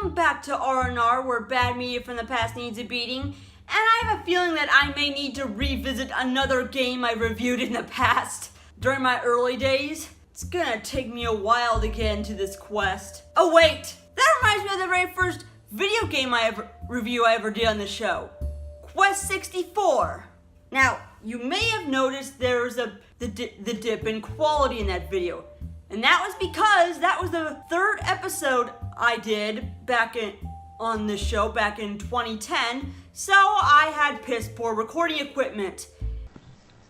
Welcome back to R&R, where bad media from the past needs a beating, and I have a feeling that I may need to revisit another game I reviewed in the past. During my early days, it's gonna take me a while to get into this quest. Oh wait, that reminds me of the very first video game review I ever did on the show. Quest 64. Now, you may have noticed there was the dip in quality in that video. And that was because that was the third episode I did on the show back in 2010, so I had piss poor recording equipment.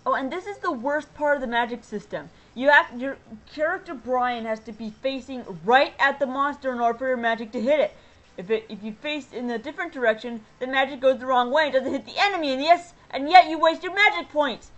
Oh, and this is the worst part of the magic system. Your character Brian has to be facing right at the monster in order for your magic to hit it. If you face in a different direction, the magic goes the wrong way and doesn't hit the enemy, and yet you waste your magic points.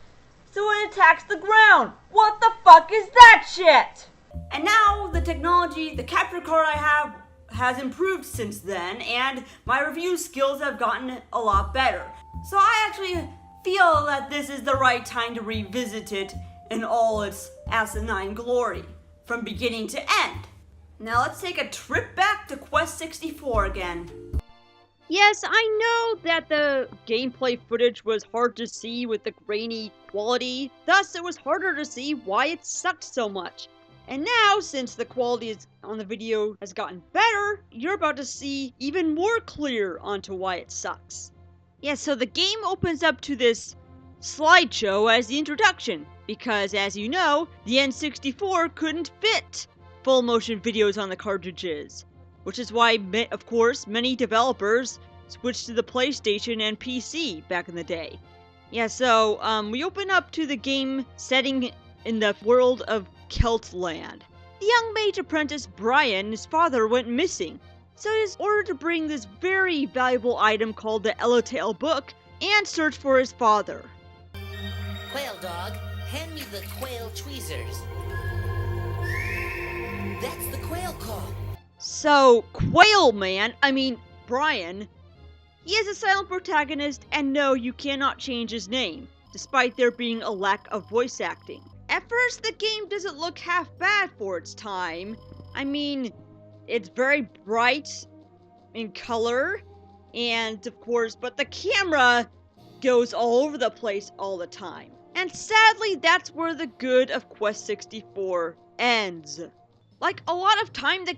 So it attacks the ground. What the fuck is that shit? And now the technology, the capture card I have has improved since then, and my review skills have gotten a lot better. So I actually feel that this is the right time to revisit it in all its asinine glory, from beginning to end. Now let's take a trip back to Quest 64 again. Yes, I know that the gameplay footage was hard to see with the grainy quality, thus it was harder to see why it sucked so much. And now, since the quality on the video has gotten better, you're about to see even more clear onto why it sucks. Yeah, so the game opens up to this slideshow as the introduction, because as you know, the N64 couldn't fit full motion videos on the cartridges. Which is why, of course, many developers switched to the PlayStation and PC back in the day. Yeah, so we open up to the game setting in the world of Celtland. The young mage apprentice Brian, his father, went missing, so he is ordered to bring this very valuable item called the Yellowtail Book and search for his father. Quail dog, hand me the quail tweezers. That's the quail call. So, Brian, he is a silent protagonist, and no, you cannot change his name, despite there being a lack of voice acting. At first, the game doesn't look half bad for its time. It's very bright in color, and of course, but the camera goes all over the place all the time. And sadly, that's where the good of Quest 64 ends. Like, a lot of times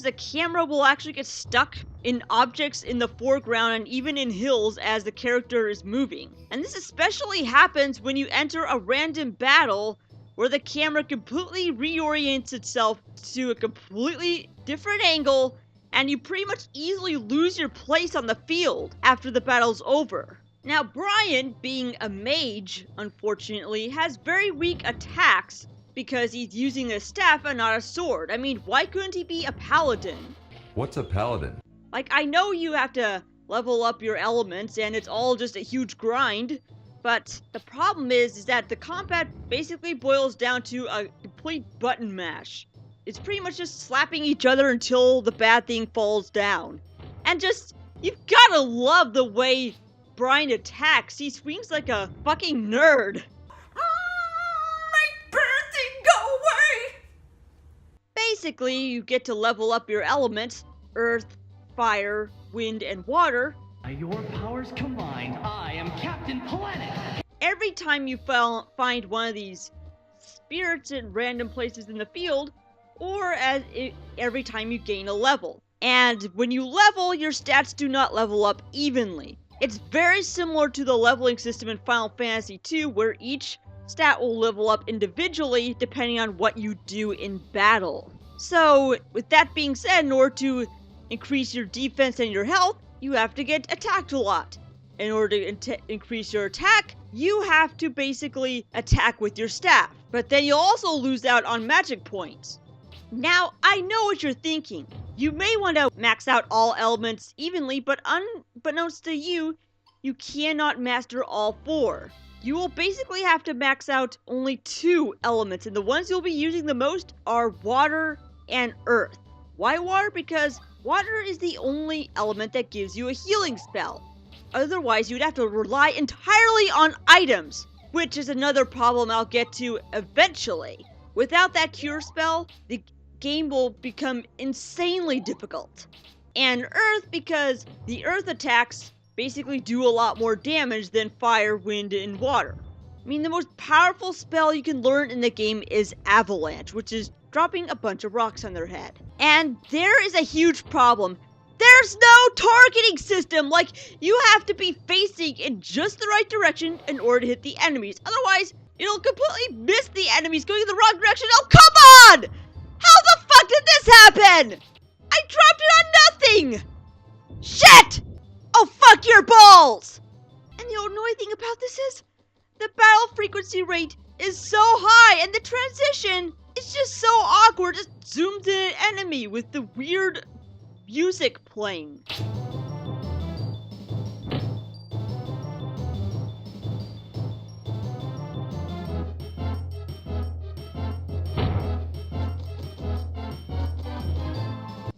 the camera will actually get stuck in objects in the foreground and even in hills as the character is moving. And this especially happens when you enter a random battle where the camera completely reorients itself to a completely different angle, and you pretty much easily lose your place on the field after the battle's over. Now, Brian, being a mage, unfortunately, has very weak attacks, because he's using a staff and not a sword. Why couldn't he be a paladin? What's a paladin? I know you have to level up your elements and it's all just a huge grind, but the problem is that the combat basically boils down to a complete button mash. It's pretty much just slapping each other until the bad thing falls down. And you've gotta love the way Brian attacks. He swings like a fucking nerd. Basically, you get to level up your elements, earth, fire, wind, and water. By your powers combined, I am Captain Planet! Every time you find one of these spirits in random places in the field, or every time you gain a level. And when you level, your stats do not level up evenly. It's very similar to the leveling system in Final Fantasy II, where each stat will level up individually depending on what you do in battle. So, with that being said, in order to increase your defense and your health, you have to get attacked a lot. In order to increase your attack, you have to basically attack with your staff. But then you'll also lose out on magic points. Now, I know what you're thinking. You may want to max out all elements evenly, but unbeknownst to you, you cannot master all four. You will basically have to max out only 2 elements, and the ones you'll be using the most are water and earth. Why water? Because water is the only element that gives you a healing spell. Otherwise, you'd have to rely entirely on items, which is another problem I'll get to eventually. Without that cure spell, the game will become insanely difficult. and Earth because the Earth attacks basically do a lot more damage than fire, wind, and water. I mean, the most powerful spell you can learn in the game is Avalanche, which is dropping a bunch of rocks on their head. And there is a huge problem. There's no targeting system! Like, you have to be facing in just the right direction in order to hit the enemies. Otherwise, it'll completely miss the enemies going in the wrong direction. Oh, come on! How the fuck did this happen? I dropped it on nothing! Shit! Oh, fuck your balls! And the annoying thing about this is, the battle frequency rate is so high, and the transition is just so awkward. Just zoomed in an enemy with the weird music playing.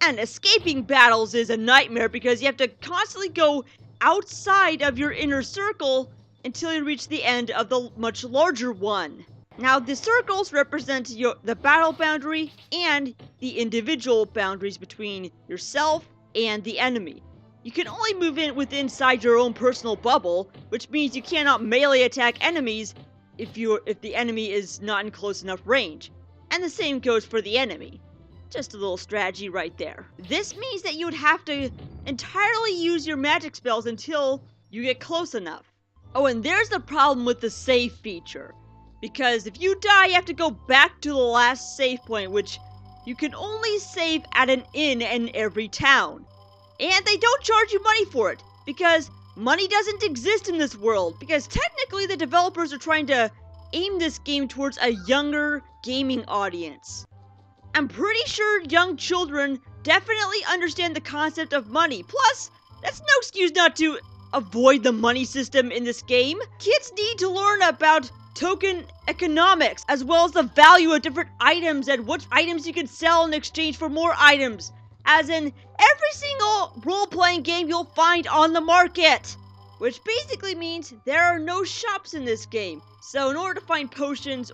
And escaping battles is a nightmare because you have to constantly go outside of your inner circle until you reach the end of the much larger one. Now, the circles represent the battle boundary and the individual boundaries between yourself and the enemy. You can only move inside your own personal bubble, which means you cannot melee attack enemies if the enemy is not in close enough range. And the same goes for the enemy. Just a little strategy right there. This means that you would have to entirely use your magic spells until you get close enough. Oh, and there's the problem with the save feature. Because if you die, you have to go back to the last save point, which you can only save at an inn in every town. And they don't charge you money for it, because money doesn't exist in this world. Because technically the developers are trying to aim this game towards a younger gaming audience. I'm pretty sure young children definitely understand the concept of money. Plus, that's no excuse not to avoid the money system in this game. Kids need to learn about token economics, as well as the value of different items and what items you can sell in exchange for more items. As in, every single role-playing game you'll find on the market. Which basically means there are no shops in this game. So in order to find potions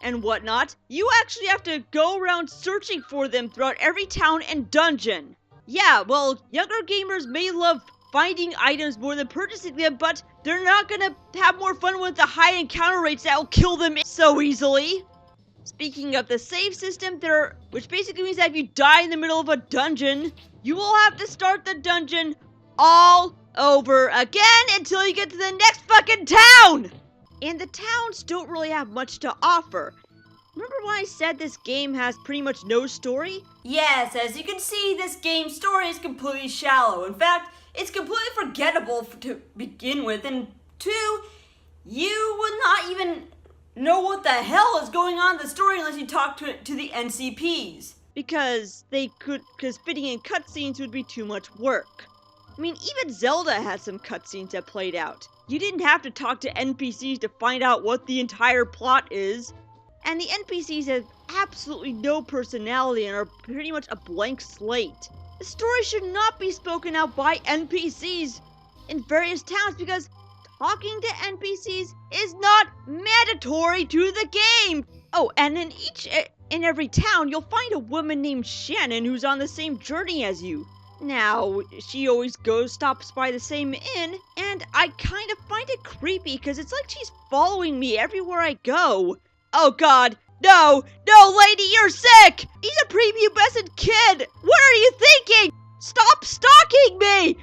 and whatnot, you actually have to go around searching for them throughout every town and dungeon. Yeah, well, younger gamers may love finding items more than purchasing them, but they're not gonna have more fun with the high encounter rates that will kill them so easily. Speaking of the save system, which basically means that if you die in the middle of a dungeon, you will have to start the dungeon all over again until you get to the next fucking town! And the towns don't really have much to offer. Remember when I said this game has pretty much no story? Yes, as you can see, this game's story is completely shallow. In fact, it's completely forgettable to begin with, and two, you would not even know what the hell is going on in the story unless you talk to the NCPs. Because fitting in cutscenes would be too much work. I mean, even Zelda had some cutscenes that played out. You didn't have to talk to NPCs to find out what the entire plot is. And the NPCs have absolutely no personality and are pretty much a blank slate. The story should not be spoken out by NPCs in various towns because talking to NPCs is not mandatory to the game. Oh, and in every town, you'll find a woman named Shannon who's on the same journey as you. Now, she always stops by the same inn, and I kind of find it creepy because it's like she's following me everywhere I go. Oh god, no, lady, you're sick! He's a prepubescent kid! What are you thinking? Stop stalking me!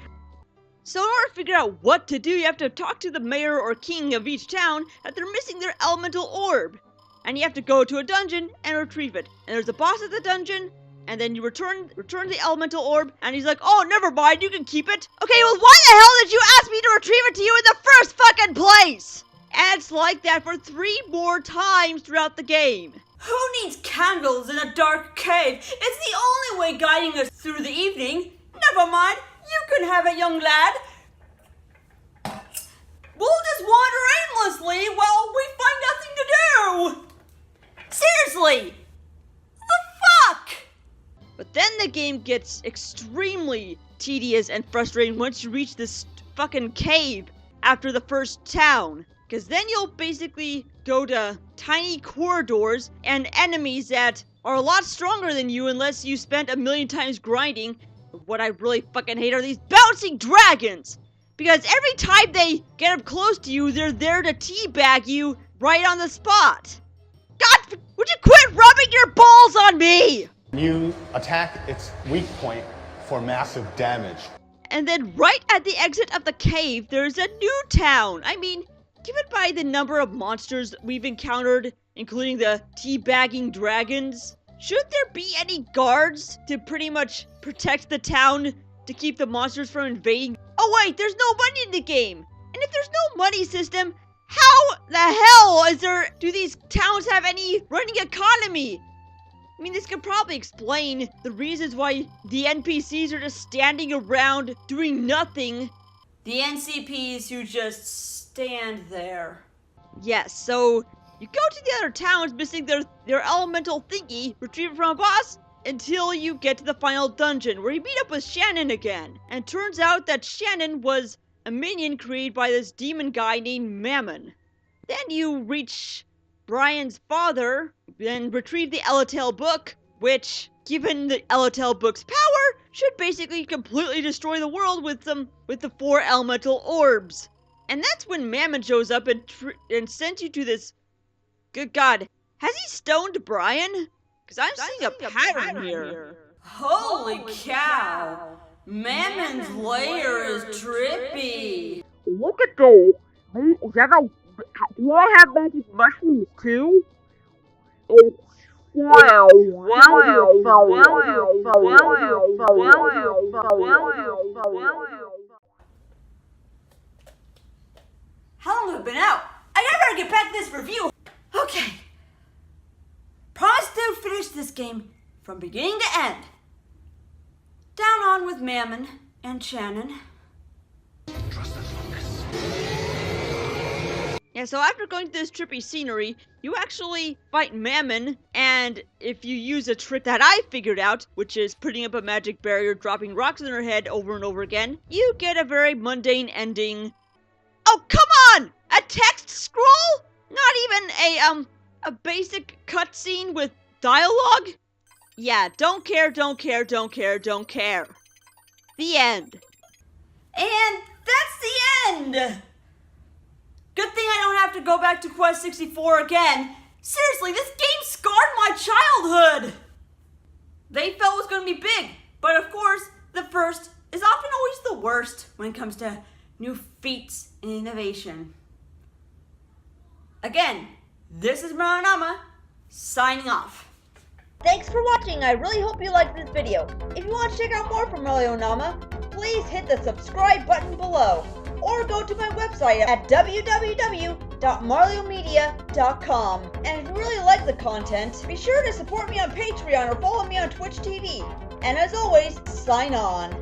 So in order to figure out what to do, you have to talk to the mayor or king of each town that they're missing their elemental orb. And you have to go to a dungeon and retrieve it. And there's a boss at the dungeon, and then you return the elemental orb, and he's like, oh, never mind, you can keep it. Okay, well, why the hell did you ask me to retrieve it to you in the first fucking place? And it's like that for 3 more times throughout the game. Who needs candles in a dark cave? It's the only way guiding us through the evening. Never mind, you can have it, young lad. We'll just wander aimlessly while we find nothing to do. Seriously, the fuck? But then the game gets extremely tedious and frustrating once you reach this fucking cave after the first town. Because then you'll basically go to tiny corridors and enemies that are a lot stronger than you unless you spent a million times grinding, what I really fucking hate are these bouncing dragons! Because every time they get up close to you, they're there to teabag you right on the spot. God, would you quit rubbing your balls on me? You attack its weak point for massive damage. And then right at the exit of the cave, there's a new town. I mean, given by the number of monsters we've encountered, including the teabagging dragons, should there be any guards to pretty much protect the town to keep the monsters from invading? Oh wait, there's no money in the game! And if there's no money system, how the hell do these towns have any running economy? I mean, this could probably explain the reasons why the NPCs are just standing around doing nothing. The NCPs who just stand there. Yes, so you go to the other towns missing their elemental thingy, retrieve it from a boss, until you get to the final dungeon, where you meet up with Shannon again. And turns out that Shannon was a minion created by this demon guy named Mammon. Then you reach Brian's father, and retrieve the Elatail book, which, given the Elatail book's power, should basically completely destroy the world with the 4 elemental orbs. And that's when Mammon shows up and sends you to this... Good God, has he stoned Brian? Because I'm seeing a pattern here. Holy cow! Mammon's lair is trippy. Look at those. Do I have magic mushrooms too? Wow. How long have I been out? I gotta get back to this review. Okay. Promise to finish this game from beginning to end. Down on with Mammon and Shannon. Yeah, so after going through this trippy scenery, you actually fight Mammon, and if you use a trick that I figured out, which is putting up a magic barrier, dropping rocks in her head over and over again, you get a very mundane ending. Oh, come on! A text scroll? Not even a basic cutscene with dialogue? Yeah, don't care. The end. And that's the end! Good thing I don't have to go back to Quest 64 again. Seriously, this game scarred my childhood! They felt it was going to be big, but of course, the first is often always the worst when it comes to new feats and innovation. Again, this is Marlyonama, signing off. Thanks for watching. I really hope you liked this video. If you want to check out more from Marlyonama, please hit the subscribe button below, or go to my website at www.marlyomedia.com. And if you really like the content, be sure to support me on Patreon or follow me on Twitch TV. And as always, sign on.